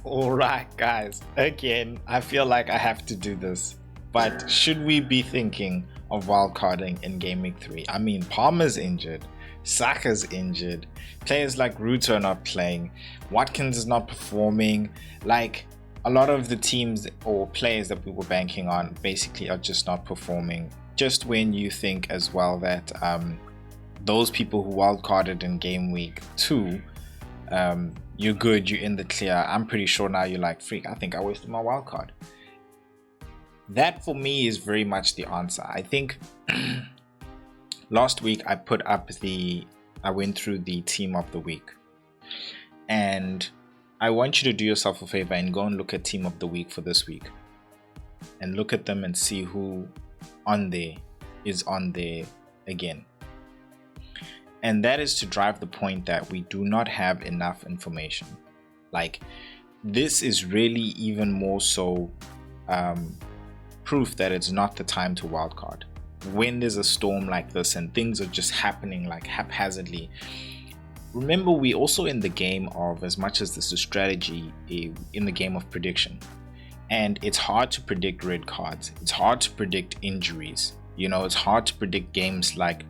All right, guys. Again, I feel like I have to do this. But should we be thinking of wildcarding in Game Week 3? I mean, Palmer's injured, Saka's injured, players like Ruto are not playing, Watkins is not performing. Like, a lot of the teams or players that we were banking on basically are just not performing. Just when you think as well that those people who wildcarded in Game Week 2, you're good, you're in the clear. I'm pretty sure now you're like, freak, I think I wasted my wildcard. That for me is very much the answer. I think last week I went through the team of the week, and I want you to do yourself a favor and go and look at team of the week for this week and look at them and see who on there is on there again. And that is to drive the point that we do not have enough information. Like, this is really even more so proof that it's not the time to wildcard. When there's a storm like this and things are just happening like haphazardly, remember, we also in the game of, as much as this is strategy, in the game of prediction. And it's hard to predict red cards. It's hard to predict injuries. You know, it's hard to predict games like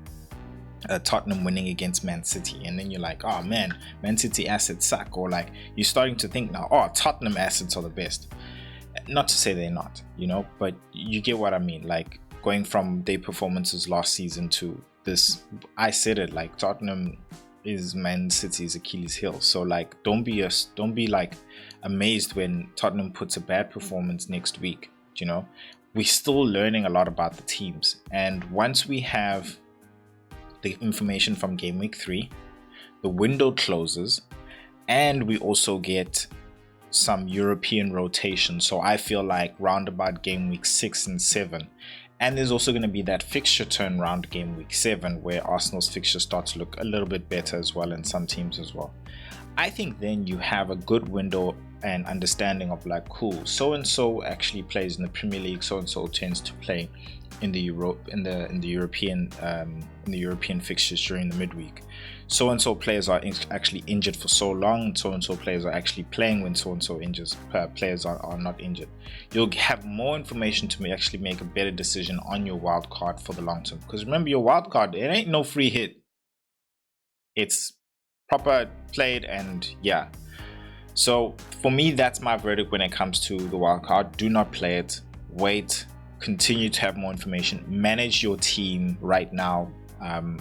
Tottenham winning against Man City, and then you're like, oh man, Man City assets suck, or like you're starting to think now, oh, Tottenham assets are the best. Not to say they're not, you know, but you get what I mean. Like, going from their performances last season to this, I said it, like, Tottenham is Man City's Achilles heel. So like, don't be like amazed when Tottenham puts a bad performance next week. You know, we're still learning a lot about the teams, and once we have the information from Game Week 3, the window closes, and we also get some European rotation. So I feel like round about Game Week 6 and 7, and there's also going to be that fixture turn round Game Week 7 where Arsenal's fixture starts to look a little bit better as well, and some teams as well. I think then you have a good window and understanding of like, cool, so and so actually plays in the Premier League, so and so tends to play in the European fixtures during the midweek. So and so players are actually injured for so long. So and so players are actually playing when so and so players are not injured. You'll have more information to actually make a better decision on your wild card for the long term. Because remember, your wild card, it ain't no free hit. It's proper played, and yeah. So for me, that's my verdict when it comes to the wild card. Do not play it. Wait. Continue to have more information. Manage your team right now. I